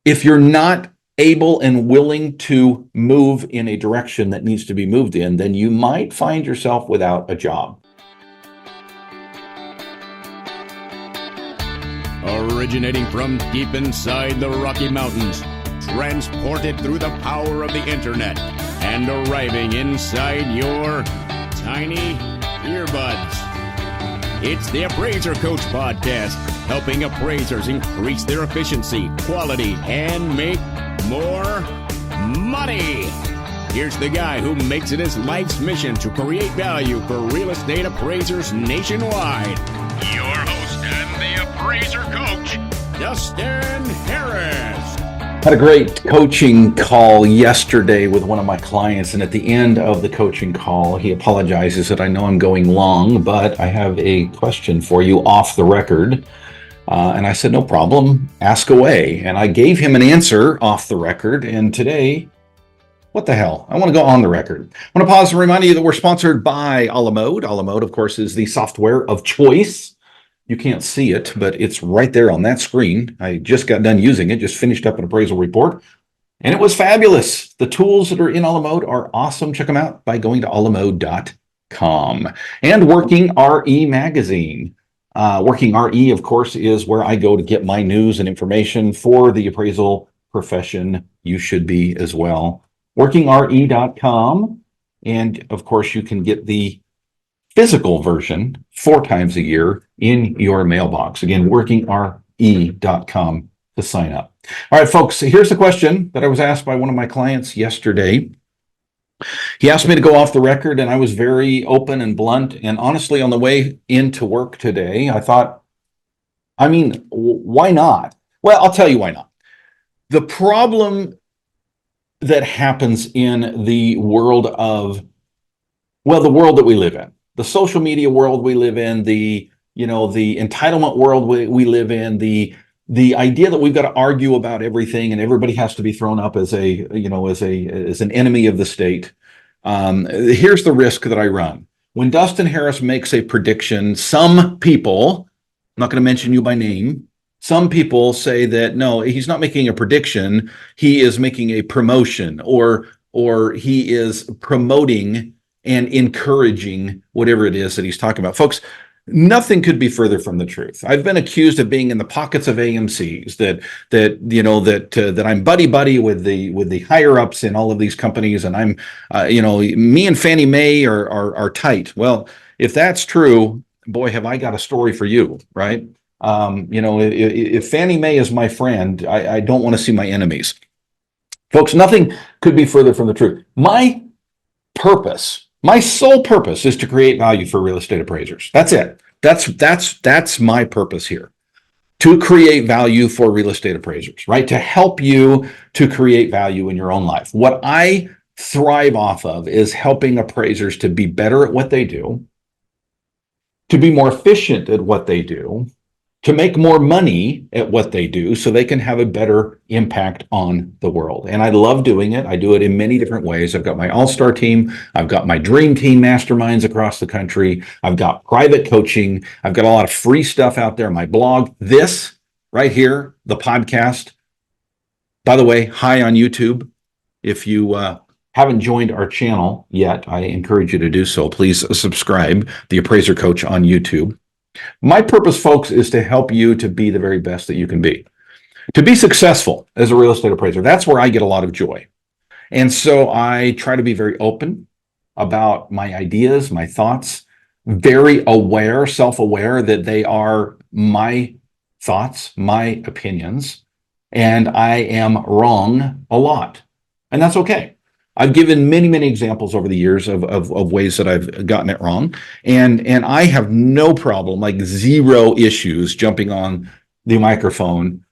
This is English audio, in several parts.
if you're not able and willing to move in a direction that needs to be moved in, then you might find yourself without a job. Originating from deep inside the Rocky Mountains, transported through the power of the internet, and arriving inside your tiny earbuds. It's the Appraiser Coach Podcast, helping appraisers increase their efficiency, quality, and make more money. Here's the guy who makes it his life's mission to create value for real estate appraisers nationwide. Your host and the Appraiser Coach, Dustin Harris. Had a great coaching call yesterday with one of my clients, and at the end of the coaching call, he apologizes that I know I'm going long, but I have a question for you off the record. And I said, no problem, ask away. And I gave him an answer off the record. And today, what the hell? I want to go on the record. I want to pause and remind you that we're sponsored by A La Mode. A La Mode, of course, is the software of choice. You can't see it, but it's right there on that screen. I just got done using it, just finished up an appraisal report, and it was fabulous. The tools that are in A La Mode are awesome. Check them out by going to alamode.com. And WorkingRe Magazine. WorkingRe, of course, is where I go to get my news and information for the appraisal profession. You should be as well. WorkingRe.com. And of course, you can get the physical version 4 times a year in your mailbox. Again, WorkingRe.com to sign up. All right, folks, here's the question that I was asked by one of my clients yesterday. He asked me to go off the record, and I was very open and blunt. And honestly, on the way into work today, I thought, why not? Well, I'll tell you why not. The problem that happens in the world the world that we live in, the social media world we live in, the entitlement world we live in, the idea that we've got to argue about everything and everybody has to be thrown up as an enemy of the state. Here's the risk that I run. When Dustin Harris makes a prediction, some people, I'm not going to mention you by name, some people say that, no, he's not making a prediction. He is making a promotion, or he is promoting and encouraging whatever it is that he's talking about. Folks, nothing could be further from the truth. I've been accused of being in the pockets of AMCs, that I'm buddy with the higher ups in all of these companies, and I'm me and Fannie Mae are tight. Well, if that's true, boy, have I got a story for you, right? If Fannie Mae is my friend, I don't want to see my enemies. Folks, nothing could be further from the truth. My sole purpose is to create value for real estate appraisers. That's it. That's my purpose here. To create value for real estate appraisers, right? To help you to create value in your own life. What I thrive off of is helping appraisers to be better at what they do, to be more efficient at what they do, to make more money at what they do so they can have a better impact on the world. And I love doing it. I do it in many different ways. I've got my all-star team. I've got my dream team masterminds across the country. I've got private coaching. I've got a lot of free stuff out there. My blog, this right here, the podcast. By the way, hi on YouTube. If you haven't joined our channel yet, I encourage you to do so. Please subscribe, The Appraiser Coach on YouTube. My purpose, folks, is to help you to be the very best that you can be. To be successful as a real estate appraiser, that's where I get a lot of joy. And so I try to be very open about my ideas, my thoughts, very aware, self-aware that they are my thoughts, my opinions, and I am wrong a lot. And that's okay. I've given many examples over the years of ways that I've gotten it wrong. And I have no problem, like zero issues, jumping on the microphone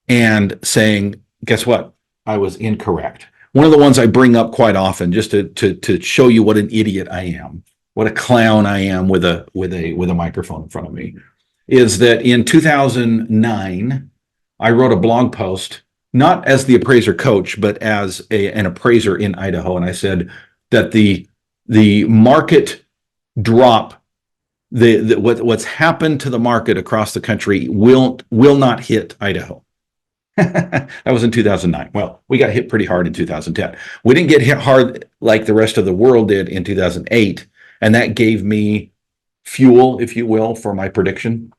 and saying, guess what? I was incorrect. One of the ones I bring up quite often, just to show you what an idiot I am, what a clown I am with a microphone in front of me, is that in 2009, I wrote a blog post, not as the appraiser coach, but as an appraiser in Idaho. And I said that the market drop, what's happened to the market across the country will not hit Idaho. That was in 2009. Well, we got hit pretty hard in 2010. We didn't get hit hard like the rest of the world did in 2008. And that gave me fuel, if you will, for my prediction.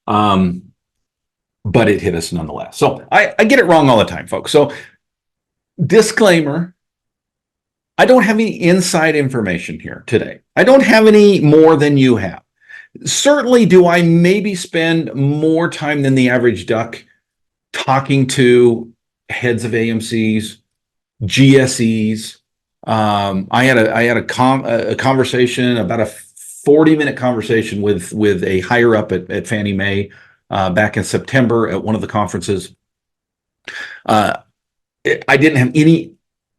But it hit us nonetheless. So I get it wrong all the time, folks. So disclaimer, I don't have any inside information here today. I don't have any more than you have. Certainly, do I maybe spend more time than the average duck talking to heads of AMCs, GSEs? I had a conversation, about a 40-minute conversation with a higher up at Fannie Mae back in September at one of the conferences. I didn't have any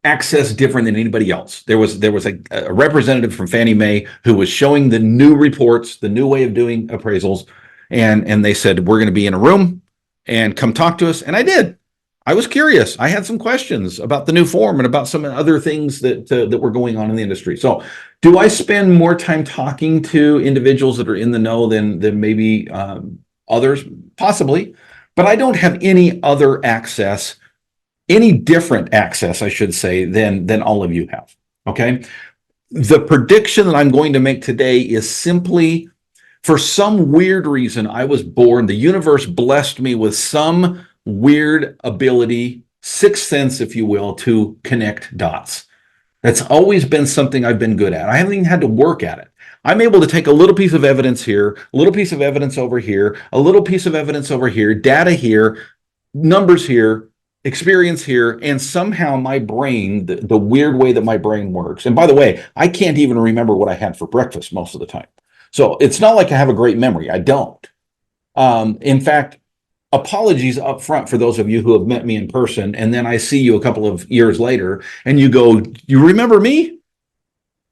access different than anybody else. There was a representative from Fannie Mae who was showing the new reports, the new way of doing appraisals, and they said, we're going to be in a room and come talk to us. And I did. I was curious. I had some questions about the new form and about some other things that were going on in the industry. So do I spend more time talking to individuals that are in the know than maybe others? Possibly, but I don't have any other access, any different access, I should say, than all of you have. Okay. The prediction that I'm going to make today is simply, for some weird reason, I was born, the universe blessed me with some weird ability, sixth sense, if you will, to connect dots. That's always been something I've been good at. I haven't even had to work at it. I'm able to take a little piece of evidence here, a little piece of evidence over here, a little piece of evidence over here, data here, numbers here, experience here, and somehow my brain, the weird way that my brain works. And by the way, I can't even remember what I had for breakfast most of the time. So it's not like I have a great memory. I don't. In fact, apologies up front for those of you who have met me in person, and then I see you a couple of years later and you go, you remember me?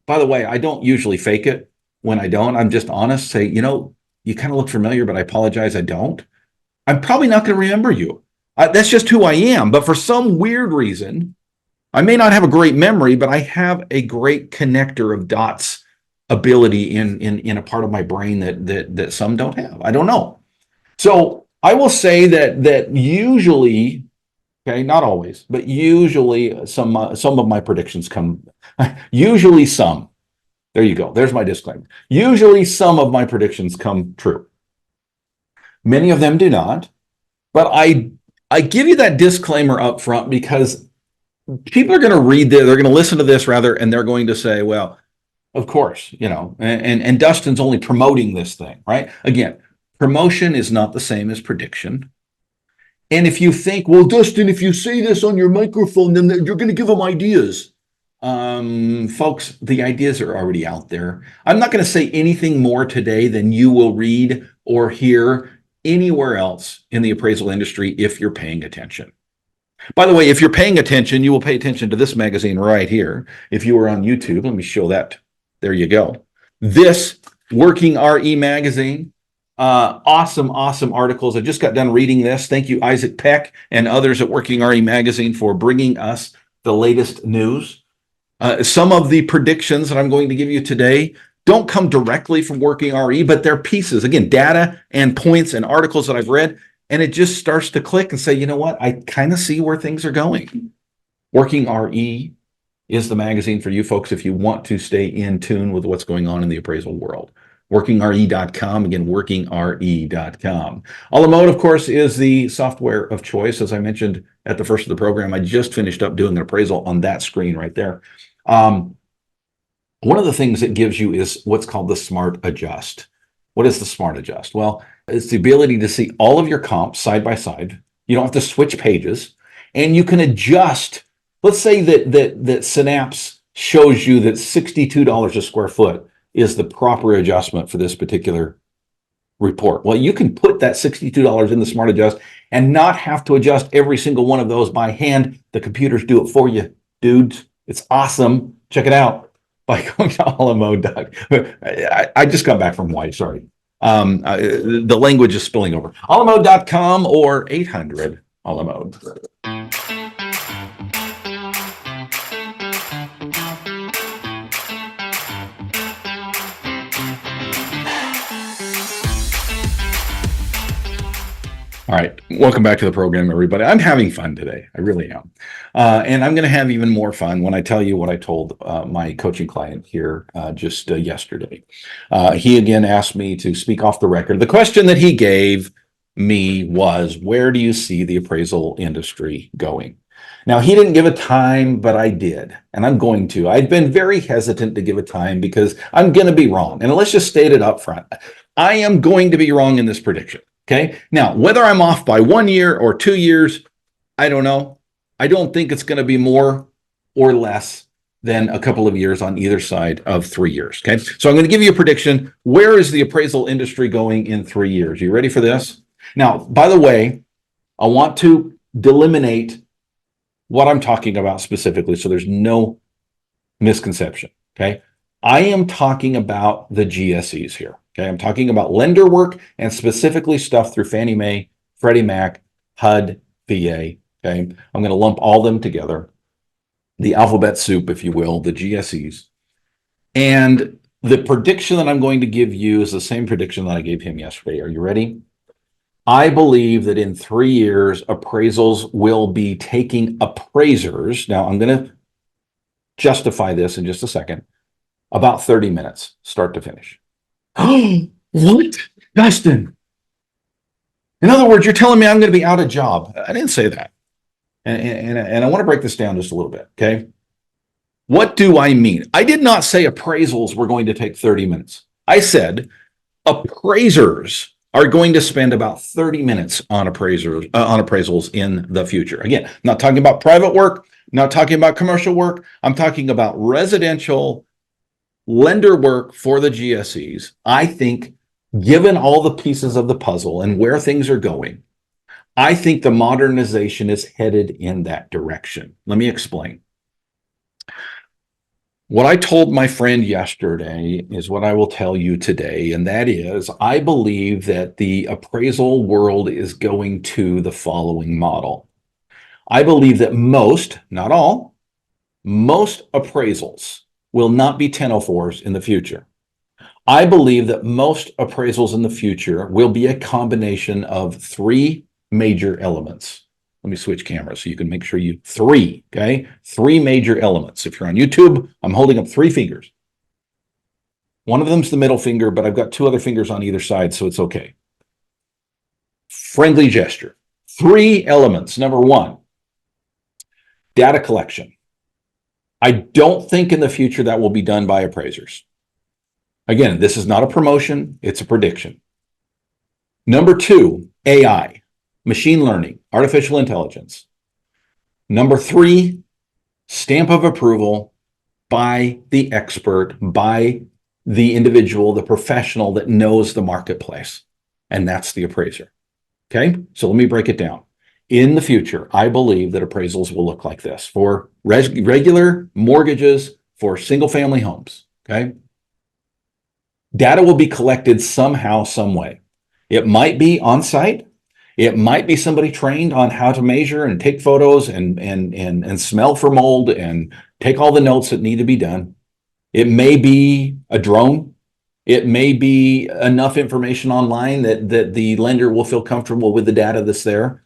By the way, I don't usually fake it when I don't. I'm just honest, say, you kind of look familiar, but I apologize, I don't. I'm probably not going to remember you. That's just who I am. But for some weird reason, I may not have a great memory, but I have a great connector of dots ability in a part of my brain that some don't have. I don't know. So I will say that usually, okay, not always, but usually some of my predictions come, usually some. There you go. There's my disclaimer. Usually some of my predictions come true. Many of them do not, but I give you that disclaimer up front because people are going to read this, they're going to listen to this rather, and they're going to say, well, of course, and Dustin's only promoting this thing, right? Again, promotion is not the same as prediction. And if you think, well, Dustin, if you say this on your microphone, then you're going to give them ideas. Folks, the ideas are already out there. I'm not going to say anything more today than you will read or hear anywhere else in the appraisal industry if you're paying attention. By the way, if you're paying attention, you will pay attention to this magazine right here. If you were on YouTube, let me show that. There you go. This WorkingRe Magazine. Awesome articles. I just got done reading this. Thank you, Isaac Peck and others at WorkingRe Magazine for bringing us the latest news. Some of the predictions that I'm going to give you today don't come directly from WorkingRe, but they're pieces, again, data and points and articles that I've read, and it just starts to click and say, you know what, I kind of see where things are going. WorkingRe is the magazine for you folks if you want to stay in tune with what's going on in the appraisal world. WorkingRe.com, again, WorkingRe.com. A la Mode, of course, is the software of choice. As I mentioned at the first of the program, I just finished up doing an appraisal on that screen right there. One of the things it gives you is what's called the Smart Adjust. What is the Smart Adjust? Well, it's the ability to see all of your comps side by side. You don't have to switch pages, and you can adjust. Let's say that Synapse shows you that $62 a square foot is the proper adjustment for this particular report. Well, you can put that $62 in the Smart Adjust and not have to adjust every single one of those by hand. The computers do it for you, dudes. It's awesome. Check it out by going to alamode.com. I just got back from Hawaii, sorry. The language is spilling over. alamode.com or 800 alamode. All right. Welcome back to the program, everybody. I'm having fun today. I really am. And I'm going to have even more fun when I tell you what I told my coaching client here just yesterday. He again asked me to speak off the record. The question that he gave me was, where do you see the appraisal industry going? Now, he didn't give a time, but I did, and I'm going to. I've been very hesitant to give a time because I'm going to be wrong. And let's just state it up front. I am going to be wrong in this prediction. Okay. Now, whether I'm off by 1 year or 2 years, I don't know. I don't think it's going to be more or less than a couple of years on either side of 3 years. Okay. So I'm going to give you a prediction. Where is the appraisal industry going in 3 years? You ready for this? Now, by the way, I want to delimitate what I'm talking about specifically so there's no misconception. Okay. I am talking about the GSEs here. Okay, I'm talking about lender work and specifically stuff through Fannie Mae, Freddie Mac, HUD, VA. Okay, I'm going to lump all them together, the alphabet soup, if you will, the GSEs. And the prediction that I'm going to give you is the same prediction that I gave him yesterday. Are you ready? I believe that in 3 years, appraisals will be taking appraisers. Now, I'm going to justify this in just a second. About 30 minutes, start to finish. Oh, what? Dustin. In other words, you're telling me I'm going to be out of job. I didn't say that. And I want to break this down just a little bit, okay? What do I mean? I did not say appraisals were going to take 30 minutes. I said appraisers are going to spend about 30 minutes on appraisals in the future. Again, not talking about private work, not talking about commercial work. I'm talking about residential lender work for the GSEs. I think, given all the pieces of the puzzle and where things are going, I think the modernization is headed in that direction. Let me explain. What I told my friend yesterday is what I will tell you today, and that is, I believe that the appraisal world is going to the following model. I believe that most, not all, most appraisals will not be 1004s in the future. I believe that most appraisals in the future will be a combination of 3 major elements. Let me switch cameras so you can make sure three major elements. If you're on YouTube, I'm holding up 3 fingers. One of them's the middle finger, but I've got 2 other fingers on either side, so it's okay. Friendly gesture. 3 elements. Number 1, data collection. I don't think in the future that will be done by appraisers. Again, this is not a promotion, it's a prediction. Number 2, AI, machine learning, artificial intelligence. Number 3, stamp of approval by the expert, by the individual, the professional that knows the marketplace. And that's the appraiser. Okay, so let me break it down. In the future, I believe that appraisals will look like this for regular mortgages for single-family homes, okay? Data will be collected somehow, some way. It might be on-site. It might be somebody trained on how to measure and take photos and smell for mold and take all the notes that need to be done. It may be a drone. It may be enough information online that the lender will feel comfortable with the data that's there.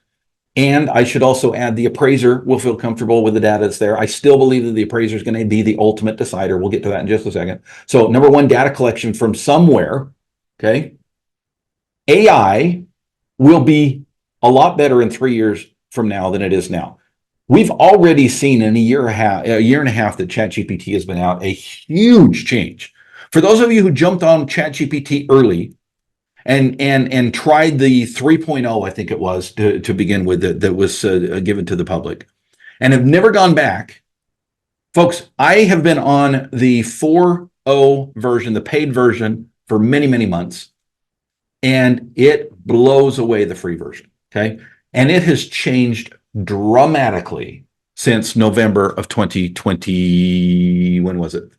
And I should also add the appraiser will feel comfortable with the data that's there. I still believe that the appraiser is going to be the ultimate decider. We'll get to that in just a second. So number 1, data collection from somewhere, okay? AI will be a lot better in 3 years from now than it is now. We've already seen in a year and a half that ChatGPT has been out, a huge change. For those of you who jumped on ChatGPT early, and tried the 3.0, I think it was, to begin with, that was given to the public, and have never gone back. Folks, I have been on the 4.0 version, the paid version, for many, many months, and it blows away the free version, okay? And it has changed dramatically since November of 2020, when was it?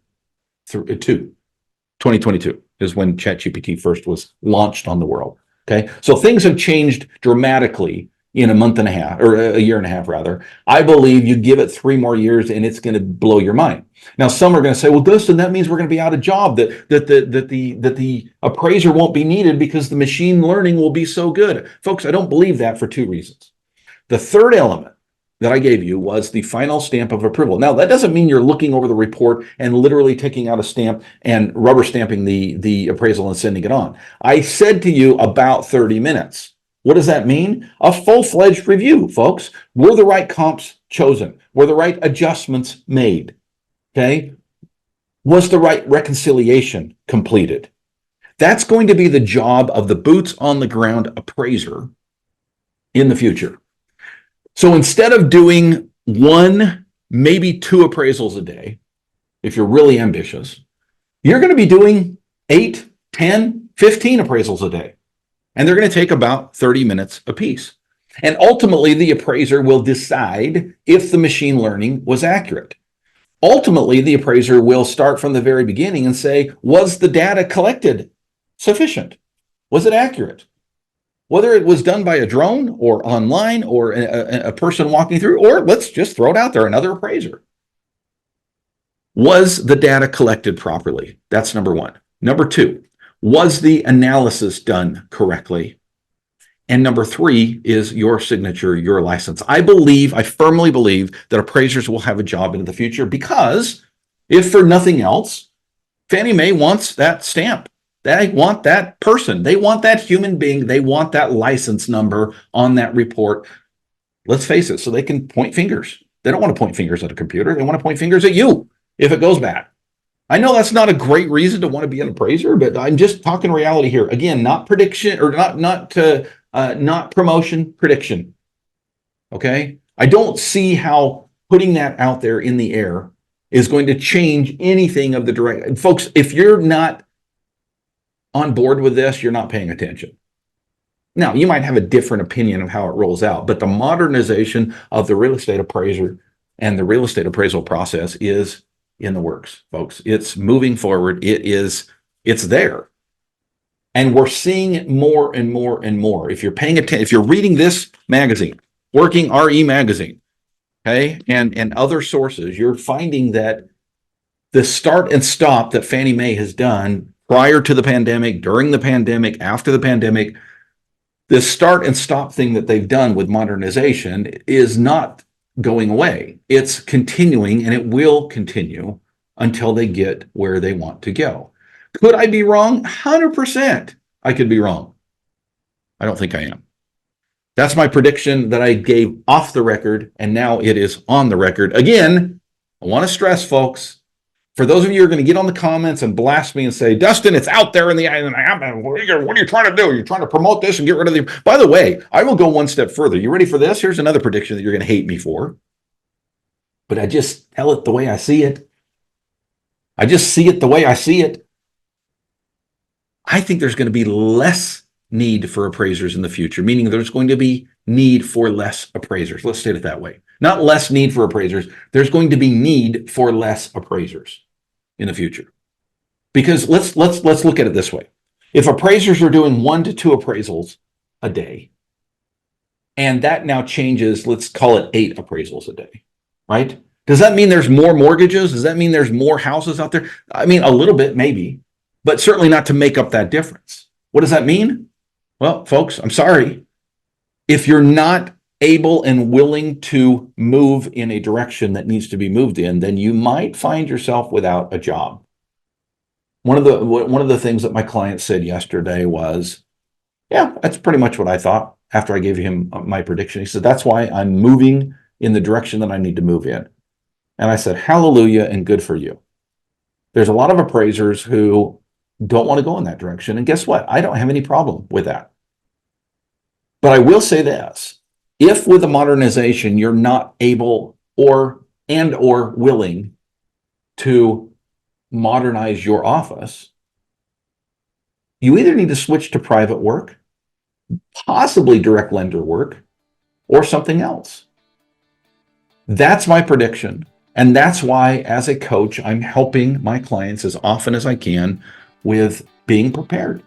2022 is when ChatGPT first was launched on the world. Okay, so things have changed dramatically in a month and a half, or a year and a half rather. I believe you give it 3 more years and it's going to blow your mind. Now, some are going to say, well, Dustin, that means we're going to be out of job, that the appraiser won't be needed because the machine learning will be so good. Folks, I don't believe that for 2 reasons. The third element that I gave you was the final stamp of approval. Now, that doesn't mean you're looking over the report and literally taking out a stamp and rubber stamping the appraisal and sending it on. I said to you about 30 minutes. What does that mean? A full-fledged review, folks. Were the right comps chosen? Were the right adjustments made? Okay? Was the right reconciliation completed? That's going to be the job of the boots on the ground appraiser in the future. So instead of doing 1, maybe 2 appraisals a day, if you're really ambitious, you're going to be doing 8, 10, 15 appraisals a day. And they're going to take about 30 minutes apiece. And ultimately, the appraiser will decide if the machine learning was accurate. Ultimately, the appraiser will start from the very beginning and say, was the data collected sufficient? Was it accurate? Whether it was done by a drone or online or a person walking through, or let's just throw it out there, another appraiser. Was the data collected properly? That's number 1. Number 2, was the analysis done correctly? And number 3 is your signature, your license. I firmly believe that appraisers will have a job into the future because, if for nothing else, Fannie Mae wants that stamp. They want that person. They want that human being. They want that license number on that report. Let's face it, so they can point fingers. They don't want to point fingers at a computer. They want to point fingers at you if it goes bad. I know that's not a great reason to want to be an appraiser, but I'm just talking reality here. Again, not prediction or not promotion, prediction. Okay? I don't see how putting that out there in the air is going to change anything of the direction. Folks, if you're not on board with this, you're not paying attention. Now, you might have a different opinion of how it rolls out, but the modernization of the real estate appraiser and the real estate appraisal process is in the works, folks. It's moving forward. It's there. And we're seeing it more and more and more. If you're paying attention, if you're reading this magazine, WorkingRe Magazine, okay, and other sources, you're finding that the start and stop that Fannie Mae has done prior to the pandemic, during the pandemic, after the pandemic, this start and stop thing that they've done with modernization is not going away. It's continuing, and it will continue until they get where they want to go. Could I be wrong? 100%. I could be wrong. I don't think I am. That's my prediction that I gave off the record, and now it is on the record. Again, I want to stress, folks, for those of you who are going to get on the comments and blast me and say, Dustin, it's out there in the what are you trying to do? You're trying to promote this and get rid of the... By the way, I will go one step further. You ready for this? Here's another prediction that you're going to hate me for. But I just tell it the way I see it. I just see it the way I see it. I think there's going to be less need for appraisers in the future, meaning there's going to be need for less appraisers. Let's state it that way. Not less need for appraisers. There's going to be need for less appraisers in the future. Because let's look at it this way. If appraisers are doing 1 to 2 appraisals a day, and that now changes, let's call it 8 appraisals a day, right? Does that mean there's more mortgages? Does that mean there's more houses out there? I mean, a little bit, maybe, but certainly not to make up that difference. What does that mean? Well, folks, I'm sorry. If you're not able and willing to move in a direction that needs to be moved in, then you might find yourself without a job. One of the things that my client said yesterday was, yeah, that's pretty much what I thought after I gave him my prediction. He said, that's why I'm moving in the direction that I need to move in. And I said, hallelujah and good for you. There's a lot of appraisers who don't want to go in that direction. And guess what? I don't have any problem with that. But I will say this. If with the modernization, you're not able or willing to modernize your office, you either need to switch to private work, possibly direct lender work, or something else. That's my prediction. And that's why, as a coach, I'm helping my clients as often as I can with being prepared.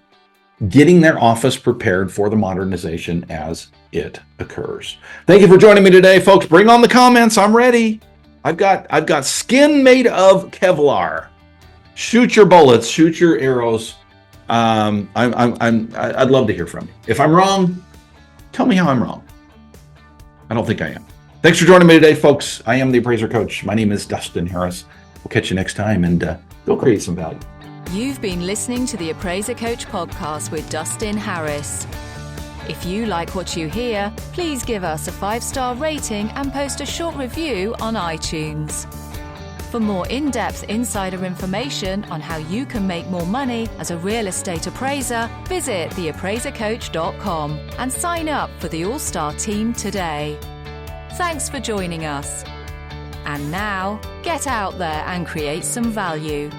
getting their office prepared for the modernization as it occurs. Thank you for joining me today, folks. Bring on the comments. I'm ready. I've got skin made of Kevlar. Shoot your bullets, shoot your arrows. I'd love to hear from you. If I'm wrong, tell me how I'm wrong. I don't think I am. Thanks for joining me today, folks. I am the Appraiser Coach. My name is Dustin Harris. We'll catch you next time, and go create some value. You've been listening to the Appraiser Coach podcast with Dustin Harris. If you like what you hear, please give us a 5-star rating and post a short review on iTunes. For more in-depth insider information on how you can make more money as a real estate appraiser, visit theappraisercoach.com and sign up for the All-Star team today. Thanks for joining us. And now, get out there and create some value.